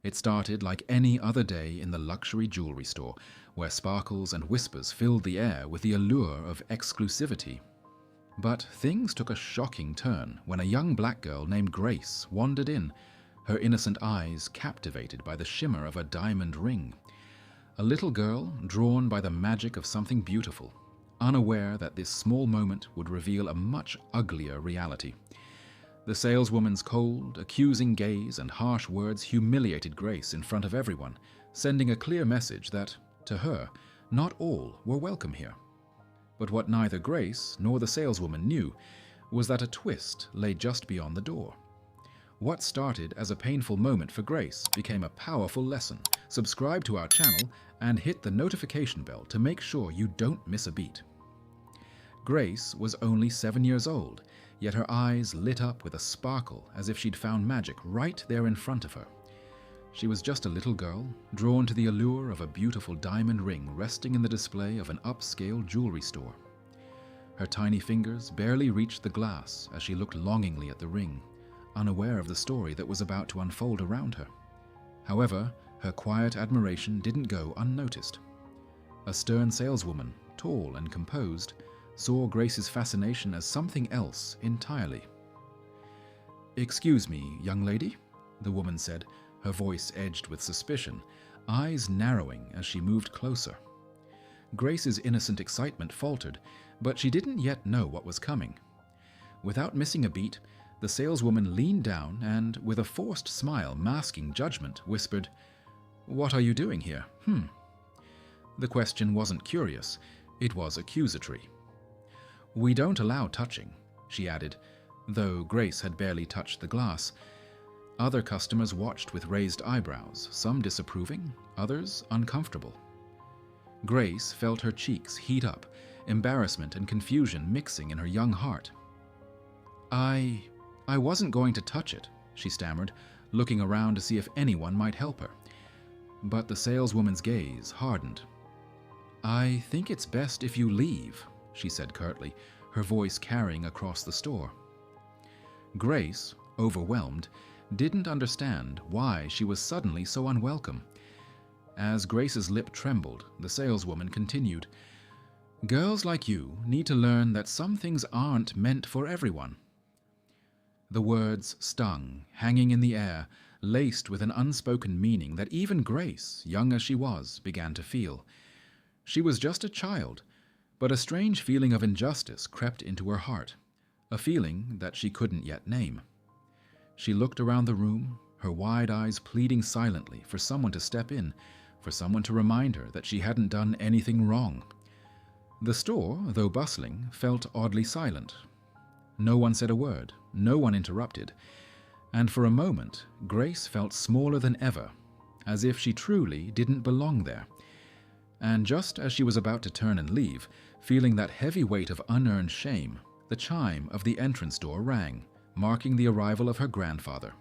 It started like any other day in the luxury jewelry store, where sparkles and whispers filled the air with the allure of exclusivity. But things took a shocking turn when a young black girl named Grace wandered in, her innocent eyes captivated by the shimmer of a diamond ring. A little girl drawn by the magic of something beautiful, unaware that this small moment would reveal a much uglier reality. The saleswoman's cold, accusing gaze and harsh words humiliated Grace in front of everyone, sending a clear message that, to her, not all were welcome here. But what neither Grace nor the saleswoman knew was that a twist lay just beyond the door. What started as a painful moment for Grace became a powerful lesson. Subscribe to our channel and hit the notification bell to make sure you don't miss a beat. Grace was only 7 years old, yet her eyes lit up with a sparkle as if she'd found magic right there in front of her. She was just a little girl, drawn to the allure of a beautiful diamond ring resting in the display of an upscale jewelry store. Her tiny fingers barely reached the glass as she looked longingly at the ring, unaware of the story that was about to unfold around her. However, her quiet admiration didn't go unnoticed. A stern saleswoman, tall and composed, saw Grace's fascination as something else entirely. "Excuse me, young lady," the woman said, her voice edged with suspicion, eyes narrowing as she moved closer. Grace's innocent excitement faltered, but she didn't yet know what was coming. Without missing a beat, the saleswoman leaned down and, with a forced smile masking judgment, whispered, "What are you doing here? The question wasn't curious, it was accusatory. "We don't allow touching," she added, though Grace had barely touched the glass. Other customers watched with raised eyebrows, some disapproving, others uncomfortable. Grace felt her cheeks heat up, embarrassment and confusion mixing in her young heart. I wasn't going to touch it," she stammered, looking around to see if anyone might help her. But the saleswoman's gaze hardened. "I think it's best if you leave," she said curtly, her voice carrying across the store. Grace, overwhelmed, didn't understand why she was suddenly so unwelcome. As Grace's lip trembled, the saleswoman continued, "Girls like you need to learn that some things aren't meant for everyone." The words stung, hanging in the air, laced with an unspoken meaning that even Grace, young as she was, began to feel. She was just a child, but a strange feeling of injustice crept into her heart, a feeling that she couldn't yet name. She looked around the room, her wide eyes pleading silently for someone to step in, for someone to remind her that she hadn't done anything wrong. The store, though bustling, felt oddly silent. No one said a word, no one interrupted, and for a moment Grace felt smaller than ever, as if she truly didn't belong there. And just as she was about to turn and leave, feeling that heavy weight of unearned shame, the chime of the entrance door rang, marking the arrival of her grandfather.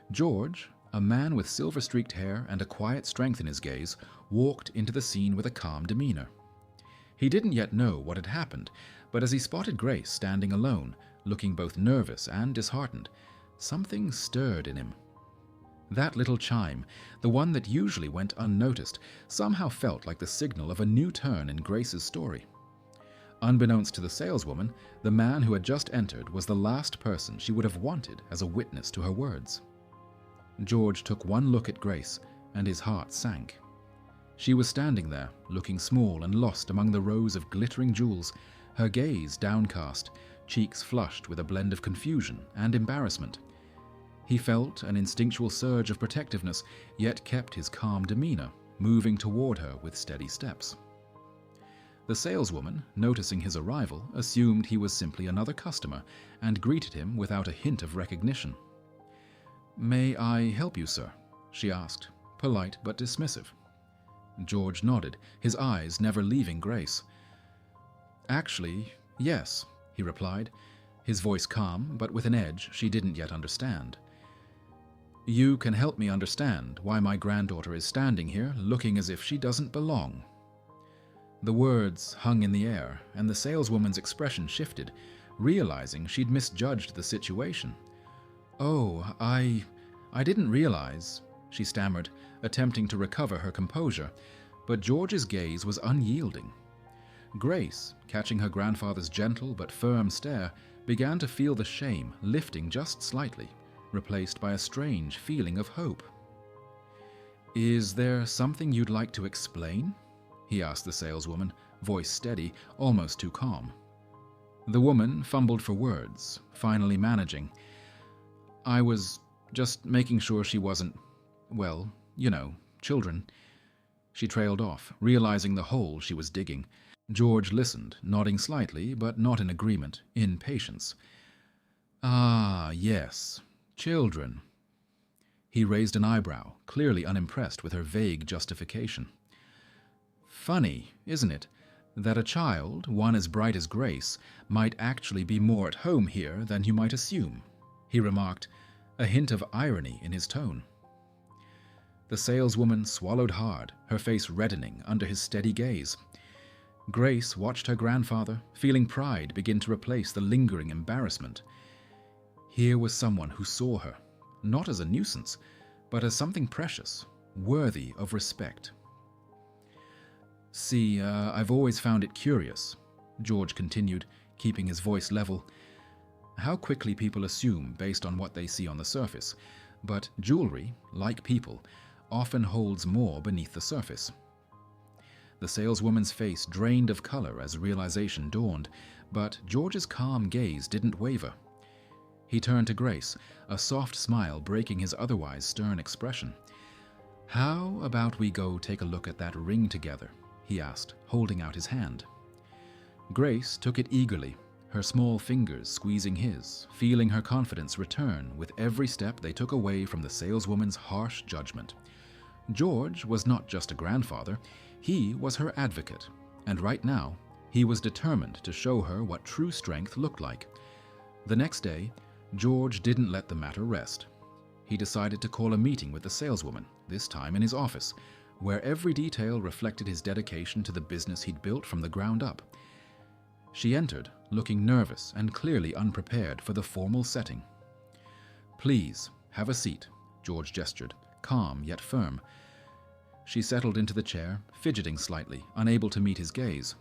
George, a man with silver-streaked hair and a quiet strength in his gaze, walked into the scene with a calm demeanor. He didn't yet know what had happened, but as he spotted Grace standing alone, looking both nervous and disheartened, something stirred in him. That little chime, the one that usually went unnoticed, somehow felt like the signal of a new turn in Grace's story. Unbeknownst to the saleswoman, the man who had just entered was the last person she would have wanted as a witness to her words. George took one look at Grace, and his heart sank. She was standing there, looking small and lost among the rows of glittering jewels, her gaze downcast, cheeks flushed with a blend of confusion and embarrassment. He felt an instinctual surge of protectiveness, yet kept his calm demeanor, moving toward her with steady steps. The saleswoman, noticing his arrival, assumed he was simply another customer and greeted him without a hint of recognition. "May I help you, sir?" she asked, polite but dismissive. George nodded, his eyes never leaving Grace. "Actually, yes," he replied, his voice calm but with an edge she didn't yet understand. "You can help me understand why my granddaughter is standing here looking as if she doesn't belong." The words hung in the air, and the saleswoman's expression shifted, realizing she'd misjudged the situation. "Oh, I didn't realize," she stammered, attempting to recover her composure, but George's gaze was unyielding. Grace, catching her grandfather's gentle but firm stare, began to feel the shame lifting just slightly, replaced by a strange feeling of hope. "Is there something you'd like to explain?" he asked the saleswoman, voice steady, almost too calm. The woman fumbled for words, finally managing. "I was just making sure she wasn't, well, children." She trailed off, realizing the hole she was digging. George listened, nodding slightly, but not in agreement, in patience. "Ah, yes, children." He raised an eyebrow, clearly unimpressed with her vague justification. "Funny, isn't it, that a child, one as bright as Grace, might actually be more at home here than you might assume," he remarked, a hint of irony in his tone. The saleswoman swallowed hard, her face reddening under his steady gaze. Grace watched her grandfather, feeling pride begin to replace the lingering embarrassment. Here was someone who saw her, not as a nuisance, but as something precious, worthy of respect. "See, I've always found it curious," George continued, keeping his voice level, "how quickly people assume based on what they see on the surface, but jewelry, like people, often holds more beneath the surface." The saleswoman's face drained of color as realization dawned, but George's calm gaze didn't waver. He turned to Grace, a soft smile breaking his otherwise stern expression. "How about we go take a look at that ring together?" he asked, holding out his hand. Grace took it eagerly, her small fingers squeezing his, feeling her confidence return with every step they took away from the saleswoman's harsh judgment. George was not just a grandfather, he was her advocate, and right now he was determined to show her what true strength looked like. The next day, George didn't let the matter rest. He decided to call a meeting with the saleswoman, this time in his office, where every detail reflected his dedication to the business he'd built from the ground up. She entered, looking nervous and clearly unprepared for the formal setting. "Please, have a seat," George gestured, calm yet firm. She settled into the chair, fidgeting slightly, unable to meet his gaze.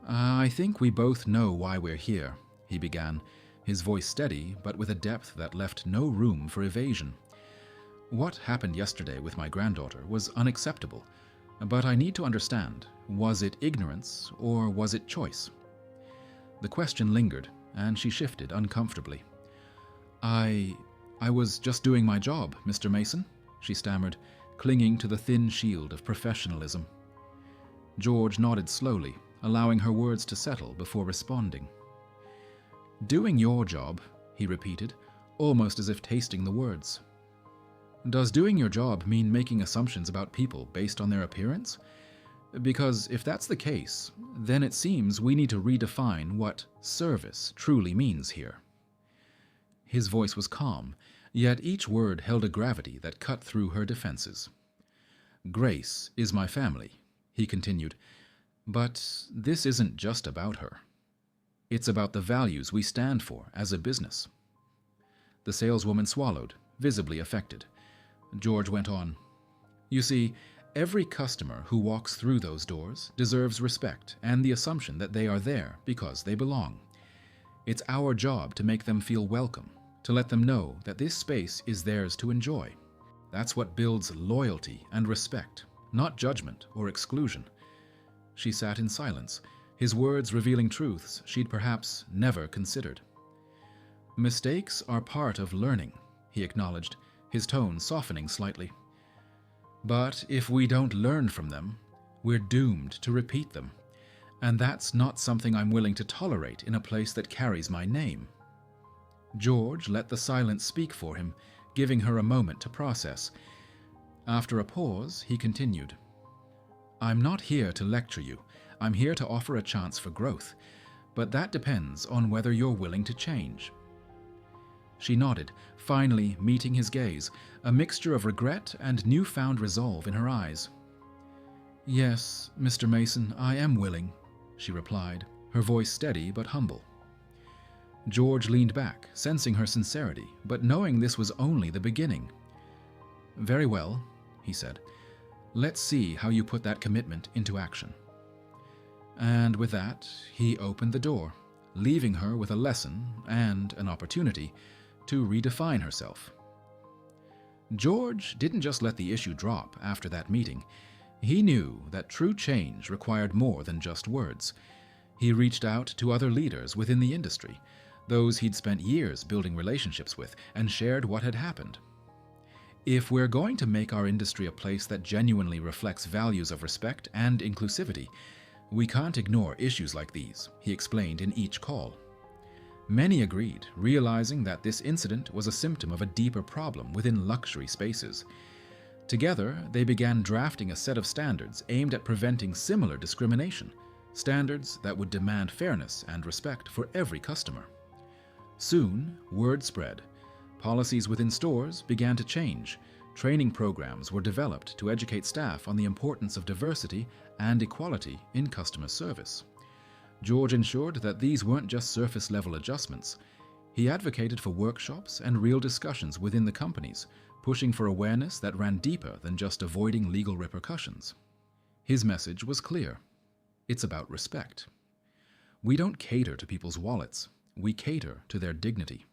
"I think we both know why we're here," he began, his voice steady but with a depth that left no room for evasion. "What happened yesterday with my granddaughter was unacceptable, but I need to understand, was it ignorance or was it choice?" The question lingered, and she shifted uncomfortably. I was just doing my job, Mr. Mason," she stammered, clinging to the thin shield of professionalism. George nodded slowly, allowing her words to settle before responding. "Doing your job," he repeated, almost as if tasting the words. "Does doing your job mean making assumptions about people based on their appearance? Because if that's the case, then it seems we need to redefine what service truly means here." His voice was calm, yet each word held a gravity that cut through her defenses. "Grace is my family," he continued, "but this isn't just about her. It's about the values we stand for as a business." The saleswoman swallowed, visibly affected. George went on. "You see, every customer who walks through those doors deserves respect and the assumption that they are there because they belong. It's our job to make them feel welcome, to let them know that this space is theirs to enjoy. That's what builds loyalty and respect, not judgment or exclusion." She sat in silence, his words revealing truths she'd perhaps never considered. "Mistakes are part of learning," he acknowledged, his tone softening slightly. "But if we don't learn from them, we're doomed to repeat them. And that's not something I'm willing to tolerate in a place that carries my name." George let the silence speak for him, giving her a moment to process. After a pause, he continued. "I'm not here to lecture you. I'm here to offer a chance for growth. But that depends on whether you're willing to change." She nodded, finally meeting his gaze, a mixture of regret and newfound resolve in her eyes. "Yes, Mr. Mason, I am willing," she replied, her voice steady but humble. George leaned back, sensing her sincerity, but knowing this was only the beginning. "Very well," he said. "Let's see how you put that commitment into action." And with that, he opened the door, leaving her with a lesson and an opportunity to redefine herself. George didn't just let the issue drop after that meeting. He knew that true change required more than just words. He reached out to other leaders within the industry, those he'd spent years building relationships with, and shared what had happened. If we're going to make our industry a place that genuinely reflects values of respect and inclusivity, we can't ignore issues like these, he explained in each call. Many agreed, realizing that this incident was a symptom of a deeper problem within luxury spaces. Together, they began drafting a set of standards aimed at preventing similar discrimination, standards that would demand fairness and respect for every customer. Soon, word spread. Policies within stores began to change. Training programs were developed to educate staff on the importance of diversity and equality in customer service. George ensured that these weren't just surface-level adjustments. He advocated for workshops and real discussions within the companies, pushing for awareness that ran deeper than just avoiding legal repercussions. His message was clear. It's about respect. We don't cater to people's wallets. We cater to their dignity.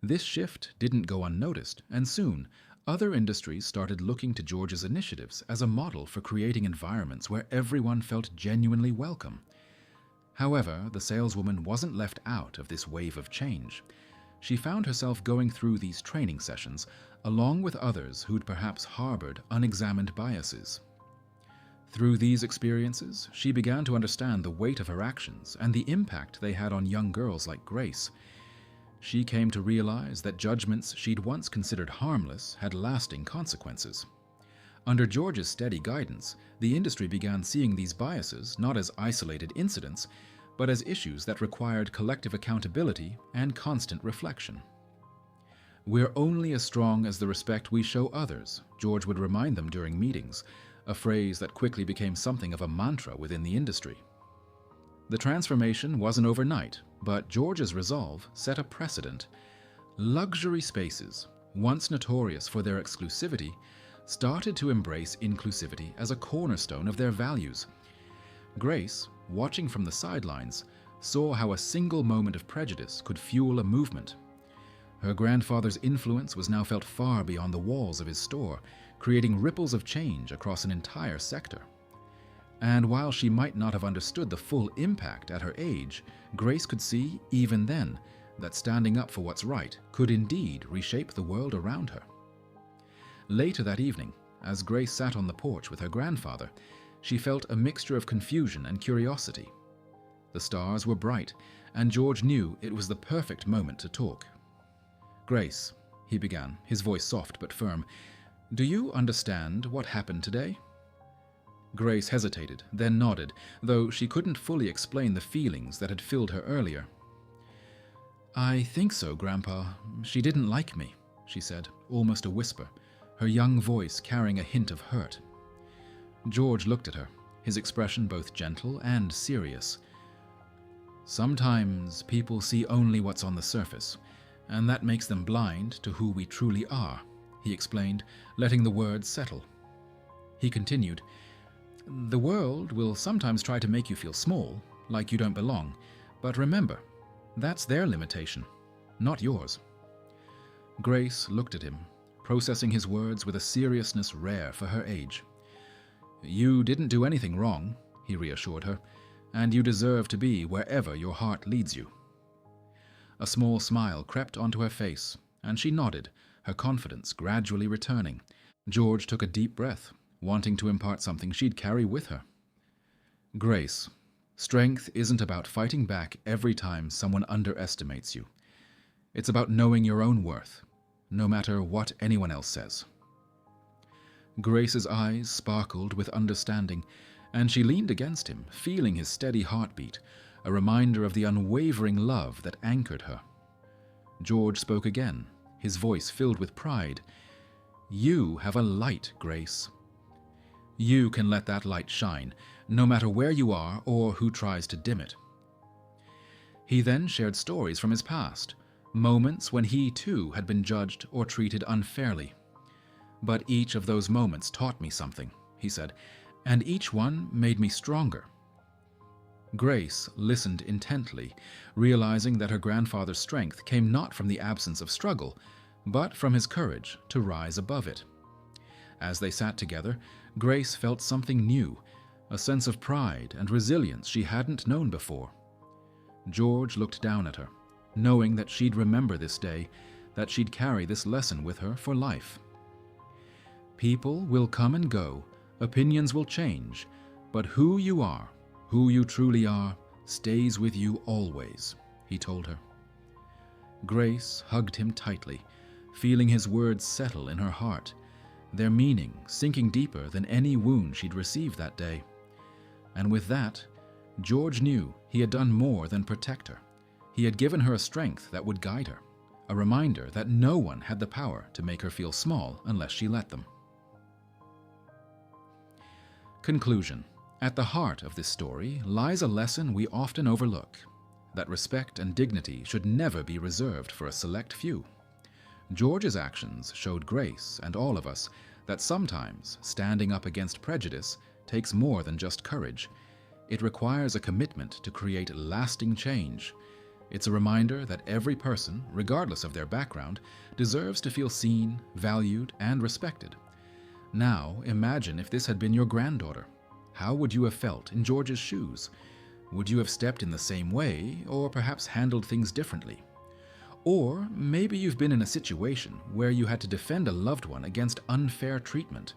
This shift didn't go unnoticed, and soon, other industries started looking to George's initiatives as a model for creating environments where everyone felt genuinely welcome. However, the saleswoman wasn't left out of this wave of change. She found herself going through these training sessions along with others who'd perhaps harbored unexamined biases. Through these experiences, she began to understand the weight of her actions and the impact they had on young girls like Grace. She came to realize that judgments she'd once considered harmless had lasting consequences. Under George's steady guidance, the industry began seeing these biases not as isolated incidents, but as issues that required collective accountability and constant reflection. "We're only as strong as the respect we show others," George would remind them during meetings, a phrase that quickly became something of a mantra within the industry. The transformation wasn't overnight, but George's resolve set a precedent. Luxury spaces, once notorious for their exclusivity, started to embrace inclusivity as a cornerstone of their values. Grace, watching from the sidelines, saw how a single moment of prejudice could fuel a movement. Her grandfather's influence was now felt far beyond the walls of his store, creating ripples of change across an entire sector. And while she might not have understood the full impact at her age, Grace could see, even then, that standing up for what's right could indeed reshape the world around her. Later that evening, as Grace sat on the porch with her grandfather, she felt a mixture of confusion and curiosity. The stars were bright, and George knew it was the perfect moment to talk. "Grace," he began, his voice soft but firm, "do you understand what happened today?" Grace hesitated, then nodded, though she couldn't fully explain the feelings that had filled her earlier. "I think so, Grandpa. She didn't like me," she said, almost a whisper, her young voice carrying a hint of hurt. George looked at her, his expression both gentle and serious. "Sometimes people see only what's on the surface, and that makes them blind to who we truly are," he explained, letting the words settle. He continued, "The world will sometimes try to make you feel small, like you don't belong, but remember, that's their limitation, not yours." Grace looked at him, processing his words with a seriousness rare for her age. "You didn't do anything wrong," he reassured her, "and you deserve to be wherever your heart leads you." A small smile crept onto her face, and she nodded, her confidence gradually returning. George took a deep breath, wanting to impart something she'd carry with her. "Grace, strength isn't about fighting back every time someone underestimates you. It's about knowing your own worth, no matter what anyone else says." Grace's eyes sparkled with understanding, and she leaned against him, feeling his steady heartbeat, a reminder of the unwavering love that anchored her. George spoke again, his voice filled with pride. "You have a light, Grace. You can let that light shine, no matter where you are or who tries to dim it." He then shared stories from his past, moments when he too had been judged or treated unfairly. But each of those moments taught me something, he said, and each one made me stronger. Grace listened intently, realizing that her grandfather's strength came not from the absence of struggle, but from his courage to rise above it. As they sat together, Grace felt something new, a sense of pride and resilience she hadn't known before. George looked down at her, knowing that she'd remember this day, that she'd carry this lesson with her for life. People will come and go, opinions will change, but who you are, who you truly are, stays with you always, he told her. Grace hugged him tightly, feeling his words settle in her heart, their meaning sinking deeper than any wound she'd received that day. And with that, George knew he had done more than protect her. He had given her a strength that would guide her, a reminder that no one had the power to make her feel small unless she let them. Conclusion. At the heart of this story lies a lesson we often overlook, that respect and dignity should never be reserved for a select few. George's actions showed Grace and all of us that sometimes standing up against prejudice takes more than just courage. It requires a commitment to create lasting change. It's a reminder that every person, regardless of their background, deserves to feel seen, valued, and respected. Now, imagine if this had been your granddaughter. How would you have felt in George's shoes? Would you have stepped in the same way, or perhaps handled things differently? Or maybe you've been in a situation where you had to defend a loved one against unfair treatment.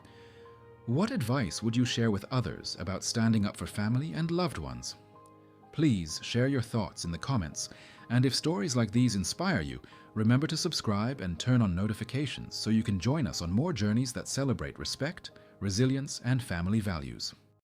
What advice would you share with others about standing up for family and loved ones? Please share your thoughts in the comments, and if stories like these inspire you, remember to subscribe and turn on notifications so you can join us on more journeys that celebrate respect, resilience, and family values.